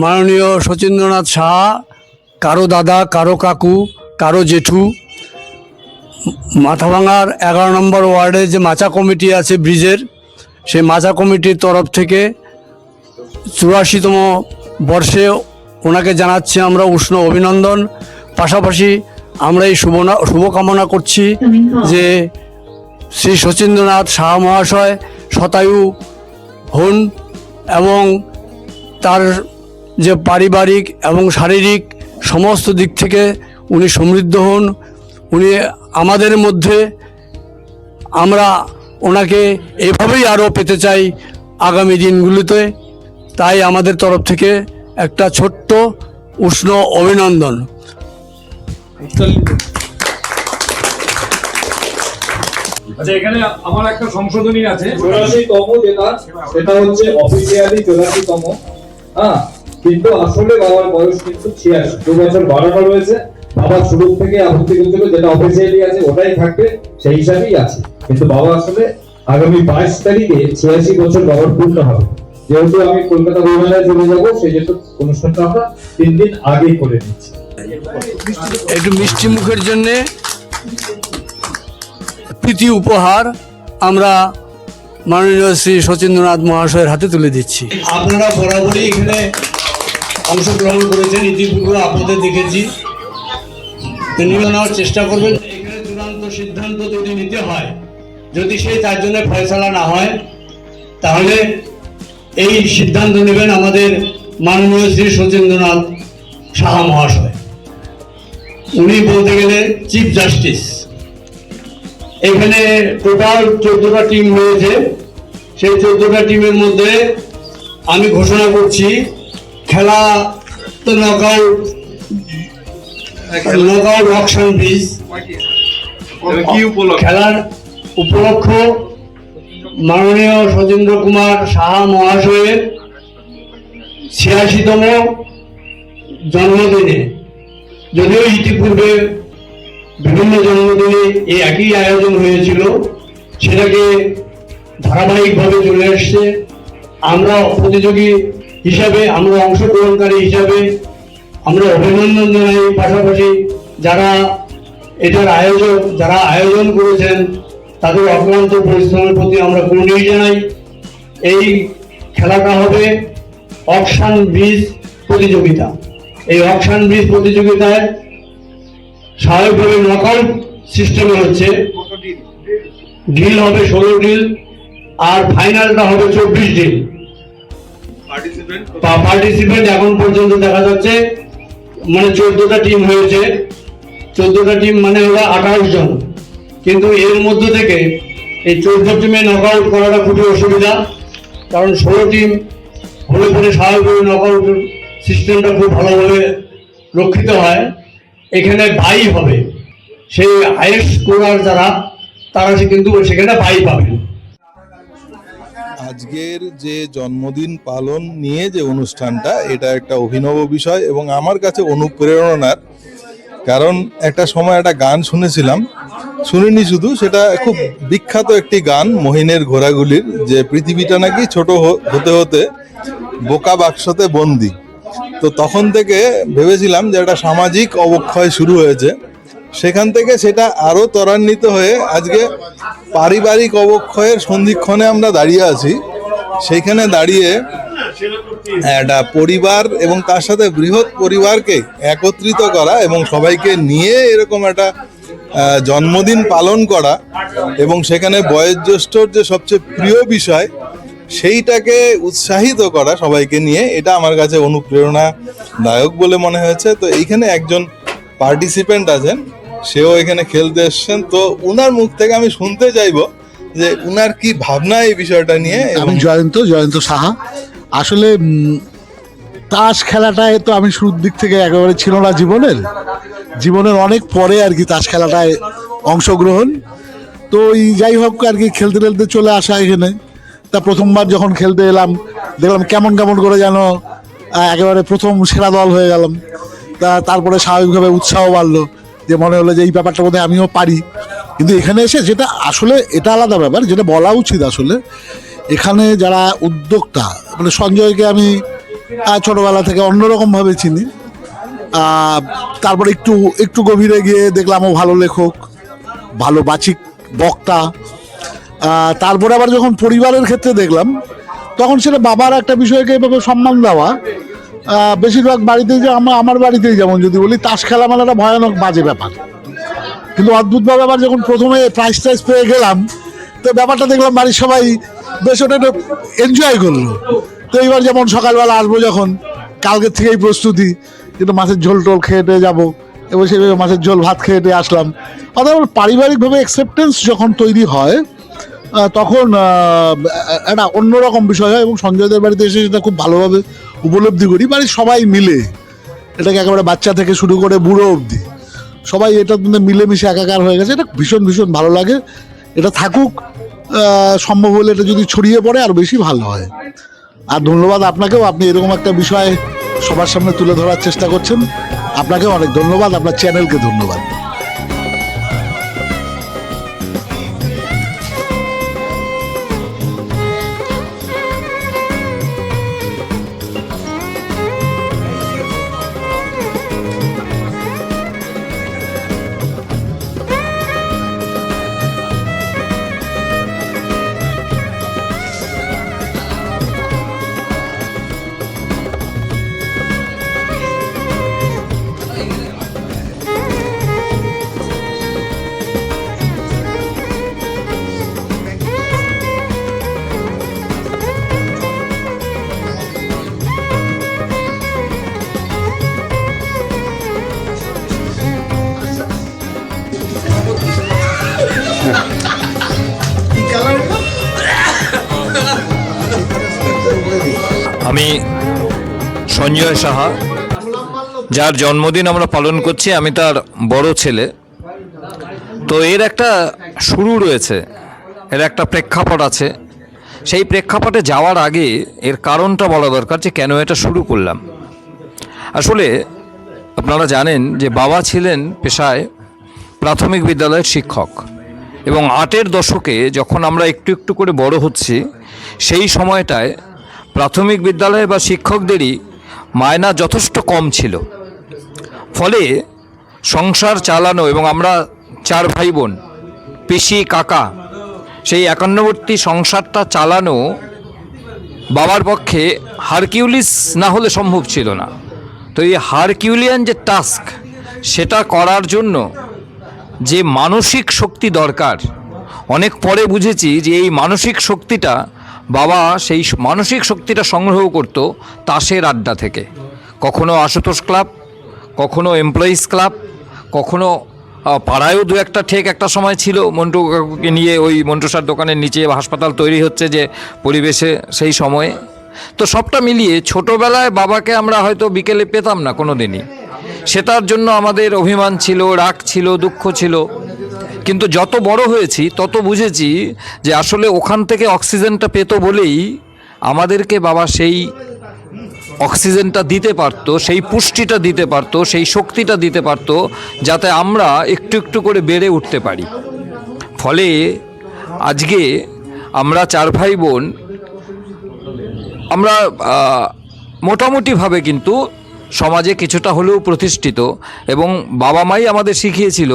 মাননীয় শচীন্দ্রনাথ সাহা, কারো দাদা, কারো কাকু, কারো জেঠু, মাথাভাঙার 11 নম্বর ওয়ার্ডে যে মাচা কমিটি আছে ব্রিজের, সেই মাচা কমিটির তরফ থেকে 84তম বর্ষে ওনাকে জানাচ্ছি আমরা উষ্ণ অভিনন্দন। পাশাপাশি আমরা এই শুভকামনা করছি যে শ্রী শচীন্দ্রনাথ সাহা মহাশয় শতায়ু হন এবং তার যে পারিবারিক এবং শারীরিক সমস্ত দিক থেকে উনি সমৃদ্ধ হন। উনি আমাদের মধ্যে, আমরা ওনাকে এভাবেই আরও পেতে চাই আগামী দিনগুলিতে। তাই আমাদের তরফ থেকে একটা ছোট্ট উষ্ণ অভিনন্দন। আচ্ছা, এখানে আমার একটা সংশোধনী আছে, 84তম যেটা, সেটা হচ্ছে অফিসিয়ালি 84তম। হ্যাঁ, কিন্তু আসলে বাবার বয়স কিন্তু 86, 2 বছর বাড়ানো রয়েছে। বাবা শুরু থেকে আপত্তি করছিল যেটা অফিসিয়ালি আছে ওটাই থাকবে, সেই হিসাবেই আছে। কিন্তু বাবা আসলে আগামী 22 তারিখে 86 বছর বাবার পূর্ণ হবে। যেহেতু আমি কলকাতা বিমানে চলে যাবো, সেই জন্য অনুষ্ঠানটা আমরা 3 দিন আগে করে নিচ্ছি। একটু মিষ্টি মুখের জন্যে প্রীতি উপহার আমরা মাননীয় শ্রী শচীন্দ্রনাথ মহাশয়ের হাতে তুলে দিচ্ছি। আপনারা বরাবরই এখানে অংশগ্রহণ করেছেন, ইতিপূর্বে আপনাদের দেখেছি। নিয়ে নেওয়ার চেষ্টা করবেন। এখানে চূড়ান্ত সিদ্ধান্ত যদি নিতে হয়, যদি সেই তার জন্য ফয়সালা না হয়, তাহলে এই সিদ্ধান্ত নেবেন আমাদের মাননীয় শ্রী শচীন্দ্রনাথ সাহা মহাশয়। উনি বলতে গেলে চিফ জাস্টিস। এখানে টোটাল 14টা টিম রয়েছে। সেই 14টা টিমের মধ্যে আমি ঘোষণা করছি, খেলা তো নকআউট অকশন ব্রিজ খেলার উপলক্ষ মাননীয় সজেন্দ্র কুমার সাহা মহাশয়ের 86তম জন্মদিনে, যদিও ইতিপূর্বে বিভিন্ন জন্মদিনে এই একই আয়োজন হয়েছিল, সেটাকে ধারাবাহিকভাবে চলে আসছে। আমরা প্রতিযোগী হিসাবে, আমরা অংশগ্রহণকারী হিসাবে আমরা অভিনন্দন জানাই। পাশাপাশি যারা এটার যারা আয়োজন করেছেন তাদের অক্লান্ত পরিশ্রমের প্রতি আমরা কুর্নিশ জানাই। এই খেলাটা হবে অকশন ব্রিজ প্রতিযোগিতা। এই অকশন ব্রিজ প্রতিযোগিতায় স্বাভাবিকভাবে নকআউট সিস্টেমে হচ্ছে। ডিল হবে 16 ডিল, আর ফাইনালটা হবে 24 ডিল। পার্টিসিপেন্ট এখন পর্যন্ত দেখা যাচ্ছে মানে 14টা টিম হয়েছে। 14টা টিম মানে হলো 28 জন। কিন্তু এর মধ্যে থেকে এই 14 টিমে নকআউট করাটা খুবই অসুবিধা, কারণ 16 টিম হলে পরে স্বাভাবিকভাবে নকআউট সিস্টেমটা খুব ভালোভাবে রক্ষিত হয়। এখানে বাই হবে, সেই হাইয়েস্ট স্কোরার যারা, তারা কিন্তু সেখানে বাই পাবে। আজকের যে জন্মদিন পালন নিয়ে যে অনুষ্ঠানটা, এটা একটা অভিনব বিষয় এবং আমার কাছে অনুপ্রেরণার। কারণ একটা সময় একটা গান শুনেছিলাম, শুনিনি শুধু, সেটা খুব বিখ্যাত একটি গান মহিনের ঘোড়াগুলির, যে পৃথিবীটা নাকি ছোট হতে হতে বোকা বাক্সতে বন্দি। তো তখন থেকে ভেবেছিলাম যে একটা সামাজিক অবক্ষয় শুরু হয়েছে, সেখান থেকে সেটা আরও ত্বরান্বিত হয়ে আজকে পারিবারিক অবক্ষয়ের সন্ধিক্ষণে আমরা দাঁড়িয়ে আছি। সেইখানে দাঁড়িয়ে একটা পরিবার এবং তার সাথে বৃহৎ পরিবারকে একত্রিত করা এবং সবাইকে নিয়ে এরকম একটা জন্মদিন পালন করা, এবং সেখানে বয়োজ্যেষ্ঠর যে সবচেয়ে প্রিয় বিষয় সেইটাকে উৎসাহিত করা সবাইকে নিয়ে, এটা আমার কাছে অনুপ্রেরণাদায়ক বলে মনে হয়েছে। তো এইখানে একজন পার্টিসিপেন্ট আছেন, সেও এখানে খেলতে এসছেন। তো উনার মুখ থেকে আমি শুনতে চাইবো যে উনার কি ভাবনা এই বিষয়টা নিয়ে। আমি জয়ন্ত সাহা। আসলে তাস খেলাটায় তো আমি শুরুর দিক থেকে একেবারে ছিল না জীবনের অনেক পরে আর কি তাস খেলাটায় অংশগ্রহণ। তো যাই হোক আর কি, খেলতে খেলতে চলে আসা এখানে। তা প্রথমবার যখন খেলতে এলাম, দেখলাম কেমন করে যেন একেবারে প্রথম সেরা দল হয়ে গেলাম। তারপরে স্বাভাবিকভাবে উৎসাহ বাড়লো, যে মনে হলো যে এই ব্যাপারটা বোধহয় আমিও পারি। কিন্তু এখানে এসে যেটা আসলে এটা আলাদা ব্যাপার, যেটা বলা উচিত আসলে, এখানে যারা উদ্যোক্তা, মানে সঞ্জয়কে আমি ছোটবেলা থেকে অন্যরকমভাবে চিনি। তারপর একটু একটু গভীরে গিয়ে দেখলাম ও ভালো লেখক, ভালো বাচিক বক্তা। তারপরে আবার যখন পরিবারের ক্ষেত্রে দেখলাম, তখন সেটা বাবার একটা বিষয়কে এভাবে সম্মান দেওয়া। বেশিরভাগ বাড়িতেই যে আমার বাড়িতেই যেমন যদি বলি, তাস খেলা মানে একটা ভয়ানক বাজে ব্যাপার, কিন্তু অদ্ভুতভাবে আবার যখন প্রথমে প্রাইজ টাইজ পেয়ে গেলাম, তো ব্যাপারটা দেখলাম বাড়ির সবাই বেশ ওটা এনজয় করলো। তো এইবার যেমন সকালবেলা আসবো, যখন কালকের থেকেই প্রস্তুতি, কিন্তু মাছের ঝোল টোল খেয়ে যাবো, এবং সেইভাবে মাছের ঝোল ভাত খেয়ে আসলাম। অর্থাৎ পারিবারিকভাবে অ্যাকসেপ্টেন্স যখন তৈরি হয়, তখন একটা অন্যরকম বিষয় হয়। এবং সঞ্জয়দের বাড়িতে এসে সেটা খুব ভালোভাবে উপলব্ধি করি। বাড়ির সবাই মিলে এটাকে একেবারে বাচ্চা থেকে শুরু করে বুড়ো অবধি সবাই এটার মধ্যে মিলেমিশে একাকার হয়ে গেছে। এটা ভীষণ ভীষণ ভালো লাগে। এটা থাকুক, সম্ভব হলে এটা যদি ছড়িয়ে পড়ে আরও বেশি ভালো হয়। আর ধন্যবাদ আপনাকেও, আপনি এরকম একটা বিষয় সবার সামনে তুলে ধরার চেষ্টা করছেন। আপনাকেও অনেক ধন্যবাদ, আপনার চ্যানেলকে ধন্যবাদ। আমি সঞ্জয় সাহা, যার জন্মদিন আমরা পালন করছি, আমি তার বড় ছেলে। তো এর একটা শুরু রয়েছে, এর একটা প্রেক্ষাপট আছে। সেই প্রেক্ষাপটে যাওয়ার আগে এর কারণটা বলা দরকার, যে কেন এটা শুরু করলাম। আসলে আপনারা জানেন যে বাবা ছিলেন পেশায় প্রাথমিক বিদ্যালয়ের শিক্ষক, এবং ৮-এর দশকে যখন আমরা একটু একটু করে বড় হচ্ছি, সেই সময়টায় প্রাথমিক বিদ্যালয়ে বা শিক্ষকদেরই মায়না যথেষ্ট কম ছিল। ফলে সংসার চালানো, এবং আমরা 4 ভাই বোন, পিসি কাকা, সেই একান্নবর্তী সংসারটা চালানো বাবার পক্ষে হারকিউলিস না হলে সম্ভব ছিল না। তো এই হারকিউলিয়ান যে টাস্ক, সেটা করার জন্য যে মানসিক শক্তি দরকার, অনেক পরে বুঝেছি যে এই মানসিক শক্তিটা বাবা সেই মানসিক শক্তিটা সংগ্রহ করত তাসের আড্ডা থেকে। কখনো আশুতোষ ক্লাব, কখনো এমপ্লয়িজ ক্লাব, কখনো পাড়ায়ও দু একটা ঠেক একটা সময় ছিল। মন্টু কাকুকে নিয়ে ওই মন্টুসার দোকানের নিচে হাসপাতাল তৈরি হচ্ছে যে পরিবেশে সেই সময়ে। তো সবটা মিলিয়ে ছোটোবেলায় বাবাকে আমরা হয়তো বিকেলে পেতাম না কোনো দিনই। সেটার জন্য আমাদের অভিমান ছিল, রাগ ছিল, দুঃখ ছিল। কিন্তু যত বড় হয়েছি তত বুঝেছি যে আসলে ওখান থেকে অক্সিজেনটা পেত বলেই আমাদেরকে বাবা সেই অক্সিজেনটা দিতে পারতো, সেই পুষ্টিটা দিতে পারতো, সেই শক্তিটা দিতে পারতো, যাতে আমরা একটু একটু করে বেড়ে উঠতে পারি। ফলে আজকে আমরা 4 ভাই বোন, আমরা মোটামুটিভাবে কিন্তু সমাজে কিছুটা হলেও প্রতিষ্ঠিত। এবং বাবা মাই আমাদের শিখিয়েছিল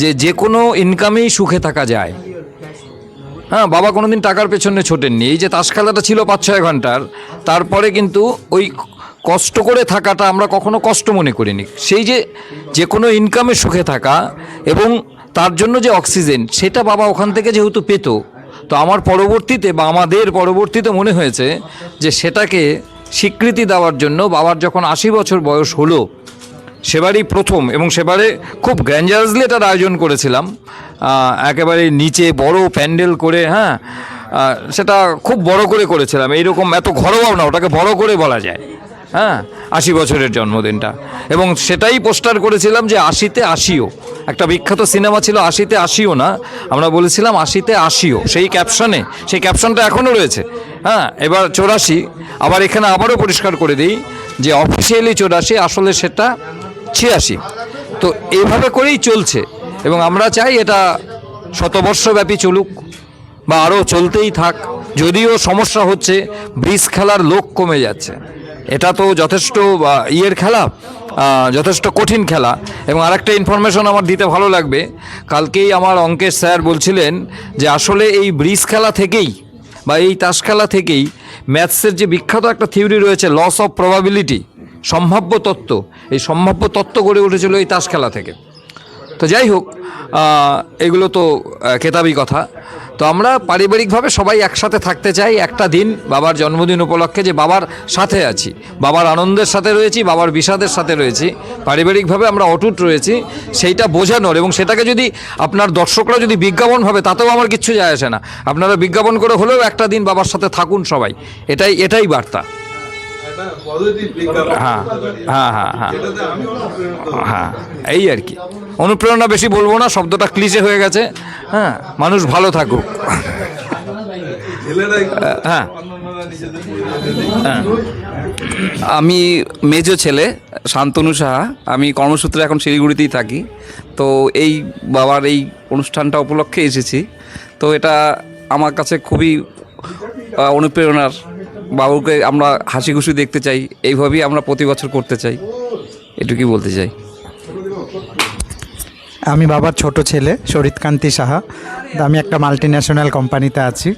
যে যে কোনো ইনকামেই সুখে থাকা যায়। হ্যাঁ, বাবা কোনোদিন টাকার পেছনে ছোটেননি। এই যে তাস খেলাটা ছিল 5-6 ঘন্টার, তারপরে কিন্তু ওই কষ্ট করে থাকাটা আমরা কখনো কষ্ট মনে করিনি। সেই যে কোনো ইনকামে সুখে থাকা এবং তার জন্য যে অক্সিজেন, সেটা বাবা ওখান থেকে যেহেতু পেত, তো আমার পরবর্তীতে বা আমাদের পরবর্তীতে মনে হয়েছে যে সেটাকে স্বীকৃতি দেওয়ার জন্য বাবার যখন 80 বছর বয়স হলো, সেবারই প্রথম, এবং সেবারে খুব গ্র্যান্ডারাসলি এটার আয়োজন করেছিলাম, একেবারে নিচে বড় প্যান্ডেল করে। হ্যাঁ, সেটা খুব বড় করে করেছিলাম, এইরকম এত ঘরোয়াও না, ওটাকে বড় করে বলা যায়। হ্যাঁ, 80 বছরের জন্মদিনটা। এবং সেটাই পোস্টার করেছিলাম যে 80-তে 80ও। একটা বিখ্যাত সিনেমা ছিল 80-তে 80ও না, আমরা বলেছিলাম 80-তে 80ও। সেই ক্যাপশনটা এখনও রয়েছে। হ্যাঁ, এবার 84, আবার এখানে আবারও পরিষ্কার করে দিই যে অফিসিয়ালি 84, আসলে সেটা 86। তো এইভাবে করেই চলছে, এবং আমরা চাই এটা শতবর্ষব্যাপী চলুক বা আরও চলতেই থাক। যদিও সমস্যা হচ্ছে ব্রিজ খেলার লোক কমে যাচ্ছে। এটা তো যথেষ্ট ইয়ের খেলা, যথেষ্ট কঠিন খেলা। এবং আরেকটা ইনফরমেশন আমার দিতে ভালো লাগবে, কালকেই আমার অঙ্কের স্যার বলছিলেন যে আসলে এই ব্রিজ খেলা থেকেই বা এই তাস খেলা থেকেই ম্যাথসের যে বিখ্যাত একটা থিওরি রয়েছে লস অফ প্রবাবিলিটি, সম্ভাব্য তত্ত্ব, এই সম্ভাব্য তত্ত্ব গড়ে উঠেছিল এই তাস খেলা থেকে। তো যাই হোক, এগুলো তো কেতাবি কথা। তো আমরা পারিবারিকভাবে সবাই একসাথে থাকতে চাই একটা দিন বাবার জন্মদিন উপলক্ষে, যে বাবার সাথে আছি, বাবার আনন্দের সাথে রয়েছি, বাবার বিষাদের সাথে রয়েছি, পারিবারিকভাবে আমরা অটুট রয়েছি, সেইটা বোঝানোর। এবং সেটাকে যদি আপনার দর্শকরা যদি বিজ্ঞাপন ভাবে তাতেও আমার কিচ্ছু যায় আসে না, আপনারা বিজ্ঞাপন করে হলেও একটা দিন বাবার সাথে থাকুন সবাই, এটাই বার্তা। হ্যাঁ হ্যাঁ হ্যাঁ হ্যাঁ হ্যাঁ, এই আর কি। অনুপ্রেরণা বেশি বলবো না, শব্দটা ক্লিশে হয়ে গেছে। হ্যাঁ, মানুষ ভালো থাকুক। হ্যাঁ, আমি মেজো ছেলে শান্তনু সাহা, আমি কর্মসূত্রে এখন শিলিগুড়িতেই থাকি। তো এই বাবার এই অনুষ্ঠানটা উপলক্ষে এসেছি। তো এটা আমার কাছে খুবই অনুপ্রেরণার। বাবুকে আমরা হাসি খুশি দেখতে চাই, এইভাবেই আমরা প্রতি বছর করতে চাই, এটুকুই বলতে চাই। আমি বাবার ছোট ছেলে শরীদকান্তি সাহা, আমি একটা মাল্টি ন্যাশনাল কোম্পানিতে আছি।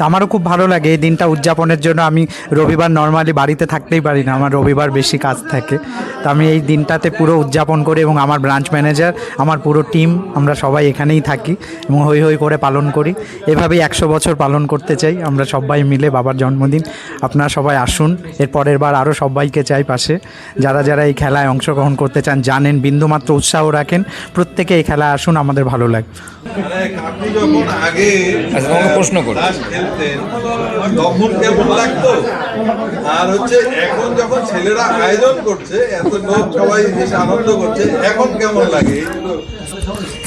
আমারও খুব ভালো লাগে এই দিনটা উদযাপনের জন্য। আমি রবিবার নর্মালি বাড়িতে থাকতেই পারি না, আমার রবিবার বেশি কাজ থাকে। তো আমি এই দিনটাতে পুরো উদযাপন করি এবং আমার ব্রাঞ্চ ম্যানেজার, আমার পুরো টিম, আমরা সবাই এখানেই থাকি এবং হই হই করে পালন করি। এভাবেই 100 বছর পালন করতে চাই আমরা সবাই মিলে বাবার জন্মদিন। আপনারা সবাই আসুন, এর পরের বার আরও সবাইকে চাই পাশে। যারা যারা এই খেলায় অংশগ্রহণ করতে চান, জানেন, বিন্দুমাত্র উৎসাহ রাখেন, প্রত্যেকে এই খেলায় আসুন, আমাদের ভালো লাগে। আপনি যখন আগে প্রশ্ন করুন। খেলতেন তখন কেমন লাগতো, আর হচ্ছে এখন যখন ছেলেরা আয়োজন করছে এত লোক সবাই বেশ আনন্দ করছে, এখন কেমন লাগে?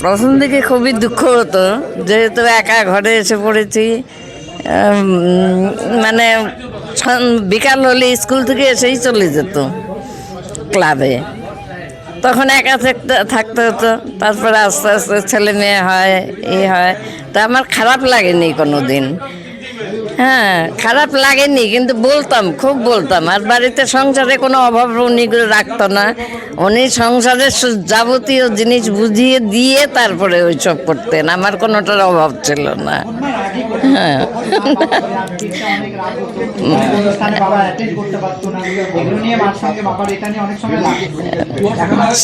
প্রথম দিকে খুবই দুঃখ হতো, যেহেতু একা ঘরে এসে পড়েছি। মানে বিকাল হলে স্কুল থেকে এসেই চলে যেত ক্লাবে, তখন একা থাকতে হতো। তারপরে আস্তে আস্তে ছেলে মেয়ে হয়, হয়। তা আমার খারাপ লাগেনি কোনো দিন। হ্যাঁ, খারাপ লাগেনি, কিন্তু বলতাম, খুব বলতাম। আর বাড়িতে সংসারে কোনো অভাব উনি রাখতো না। উনি সংসারের যাবতীয় জিনিস বুঝিয়ে দিয়ে তারপরে ওইসব করতেন, আমার কোনোটার অভাব ছিল না। হ্যাঁ,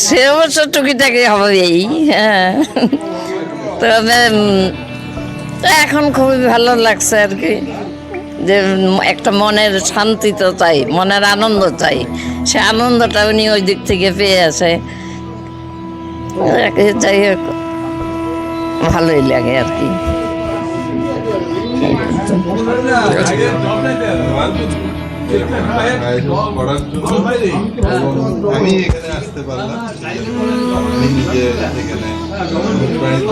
সে অবশ্য টুকিটাকি হবেই। হ্যাঁ, তবে এখন খুবই ভালো লাগছে আর কি, যে একটা মনের শান্তি তো চাই, মনের আনন্দ চাই, সে আনন্দটা উনি ওই দিক থেকে পেয়ে আসে। যাই হোক, ভালোই লাগে আর কি। আমি এখানে আসতে পারলাম, আমি নিজে এখানে অনুপ্রাণিত